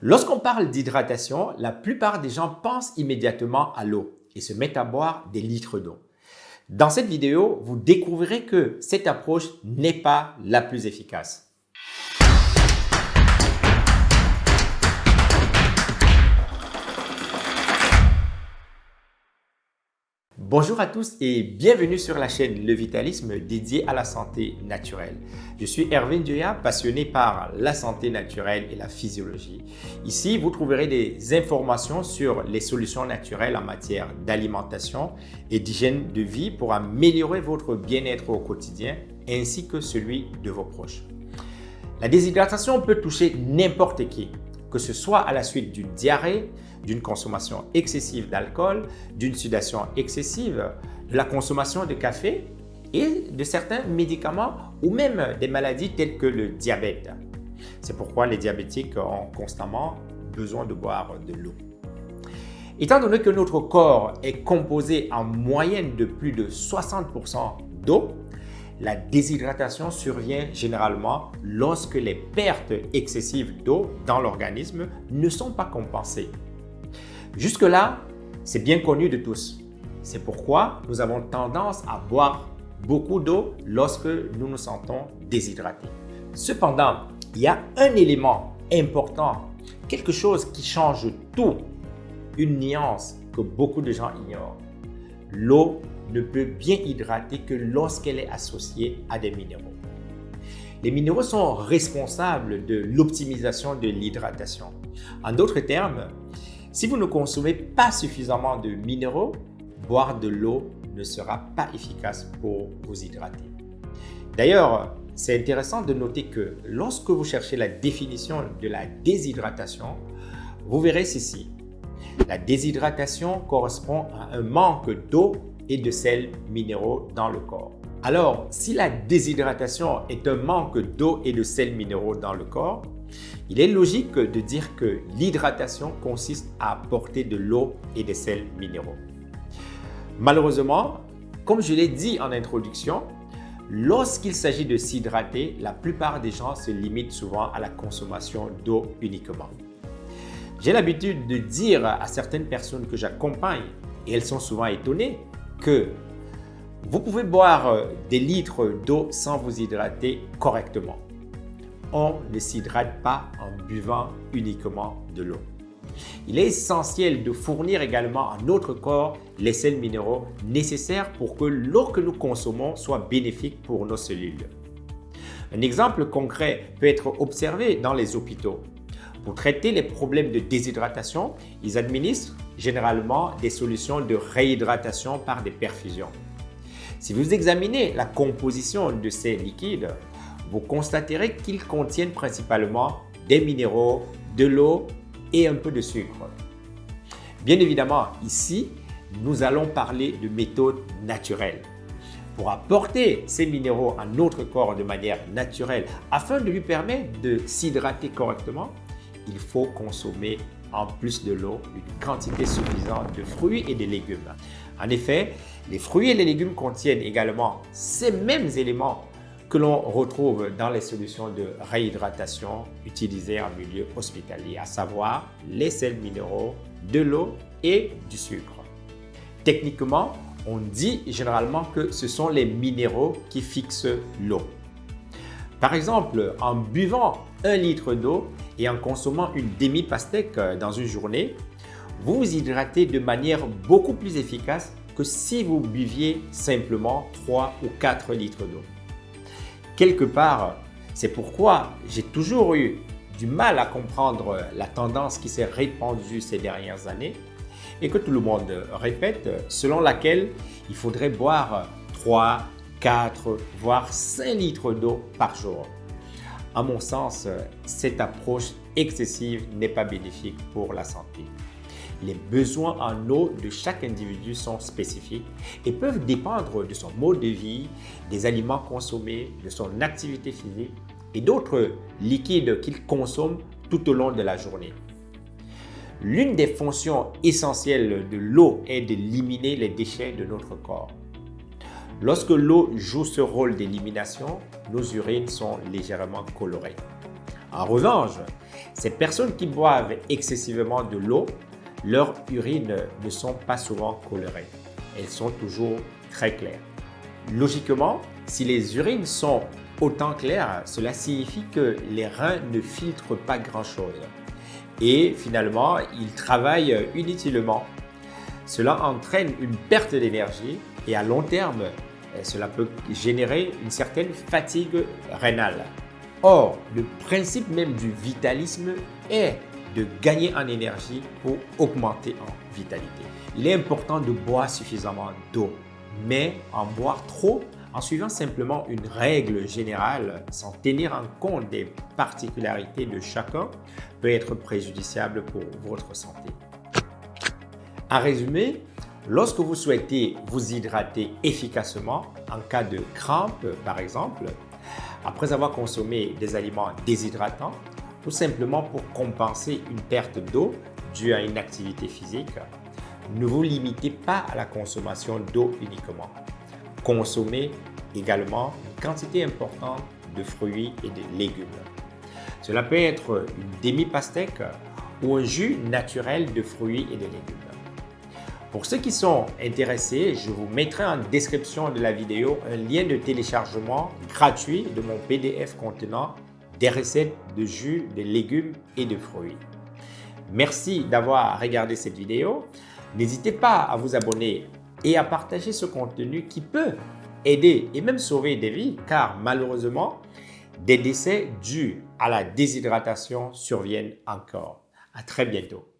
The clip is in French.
Lorsqu'on parle d'hydratation, la plupart des gens pensent immédiatement à l'eau et se mettent à boire des litres d'eau. Dans cette vidéo, vous découvrirez que cette approche n'est pas la plus efficace. Bonjour à tous et bienvenue sur la chaîne Le Vitalisme dédiée à la santé naturelle. Je suis Hervé Ndioya, passionné par la santé naturelle et la physiologie. Ici, vous trouverez des informations sur les solutions naturelles en matière d'alimentation et d'hygiène de vie pour améliorer votre bien-être au quotidien ainsi que celui de vos proches. La déshydratation peut toucher n'importe qui, que ce soit à la suite d'une diarrhée, d'une consommation excessive d'alcool, d'une sudation excessive, de la consommation de café et de certains médicaments ou même des maladies telles que le diabète. C'est pourquoi les diabétiques ont constamment besoin de boire de l'eau. Étant donné que notre corps est composé en moyenne de plus de 60% d'eau, la déshydratation survient généralement lorsque les pertes excessives d'eau dans l'organisme ne sont pas compensées. Jusque-là, c'est bien connu de tous. C'est pourquoi nous avons tendance à boire beaucoup d'eau lorsque nous nous sentons déshydratés. Cependant, il y a un élément important, quelque chose qui change tout, une nuance que beaucoup de gens ignorent. L'eau ne peut bien hydrater que lorsqu'elle est associée à des minéraux. Les minéraux sont responsables de l'optimisation de l'hydratation. En d'autres termes, si vous ne consommez pas suffisamment de minéraux, boire de l'eau ne sera pas efficace pour vous hydrater. D'ailleurs, c'est intéressant de noter que lorsque vous cherchez la définition de la déshydratation, vous verrez ceci. La déshydratation correspond à un manque d'eau et de sels minéraux dans le corps. Alors, si la déshydratation est un manque d'eau et de sels minéraux dans le corps, il est logique de dire que l'hydratation consiste à apporter de l'eau et des sels minéraux. Malheureusement, comme je l'ai dit en introduction, lorsqu'il s'agit de s'hydrater, la plupart des gens se limitent souvent à la consommation d'eau uniquement. J'ai l'habitude de dire à certaines personnes que j'accompagne, et elles sont souvent étonnées, que vous pouvez boire des litres d'eau sans vous hydrater correctement. On ne s'hydrate pas en buvant uniquement de l'eau. Il est essentiel de fournir également à notre corps les sels minéraux nécessaires pour que l'eau que nous consommons soit bénéfique pour nos cellules. Un exemple concret peut être observé dans les hôpitaux. Pour traiter les problèmes de déshydratation, ils administrent généralement des solutions de réhydratation par des perfusions. Si vous examinez la composition de ces liquides, vous constaterez qu'ils contiennent principalement des minéraux, de l'eau et un peu de sucre. Bien évidemment, ici, nous allons parler de méthodes naturelles. Pour apporter ces minéraux à notre corps de manière naturelle afin de lui permettre de s'hydrater correctement, il faut consommer en plus de l'eau une quantité suffisante de fruits et de légumes. En effet, les fruits et les légumes contiennent également ces mêmes éléments que l'on retrouve dans les solutions de réhydratation utilisées en milieu hospitalier, à savoir les sels minéraux, de l'eau et du sucre. Techniquement, on dit généralement que ce sont les minéraux qui fixent l'eau. Par exemple, en buvant 1 litre d'eau et en consommant une demi-pastèque dans une journée, vous vous hydratez de manière beaucoup plus efficace que si vous buviez simplement 3 ou 4 litres d'eau. Quelque part, c'est pourquoi j'ai toujours eu du mal à comprendre la tendance qui s'est répandue ces dernières années et que tout le monde répète, selon laquelle il faudrait boire 3, 4, voire 5 litres d'eau par jour. À mon sens, cette approche excessive n'est pas bénéfique pour la santé. Les besoins en eau de chaque individu sont spécifiques et peuvent dépendre de son mode de vie, des aliments consommés, de son activité physique et d'autres liquides qu'il consomme tout au long de la journée. L'une des fonctions essentielles de l'eau est d'éliminer les déchets de notre corps. Lorsque l'eau joue ce rôle d'élimination, nos urines sont légèrement colorées. En revanche, ces personnes qui boivent excessivement de l'eau, leurs urines ne sont pas souvent colorées. Elles sont toujours très claires. Logiquement, si les urines sont autant claires, cela signifie que les reins ne filtrent pas grand-chose. Et finalement, ils travaillent inutilement. Cela entraîne une perte d'énergie et à long terme, cela peut générer une certaine fatigue rénale. Or, le principe même du vitalisme est de gagner en énergie pour augmenter en vitalité. Il est important de boire suffisamment d'eau, mais en boire trop en suivant simplement une règle générale sans tenir en compte des particularités de chacun peut être préjudiciable pour votre santé. En résumé, lorsque vous souhaitez vous hydrater efficacement en cas de crampe par exemple, après avoir consommé des aliments déshydratants, tout simplement pour compenser une perte d'eau due à une activité physique, ne vous limitez pas à la consommation d'eau uniquement. Consommez également une quantité importante de fruits et de légumes. Cela peut être une demi-pastèque ou un jus naturel de fruits et de légumes. Pour ceux qui sont intéressés, je vous mettrai en description de la vidéo un lien de téléchargement gratuit de mon PDF contenant des recettes de jus, de légumes et de fruits. Merci d'avoir regardé cette vidéo. N'hésitez pas à vous abonner et à partager ce contenu qui peut aider et même sauver des vies car malheureusement, des décès dus à la déshydratation surviennent encore. À très bientôt.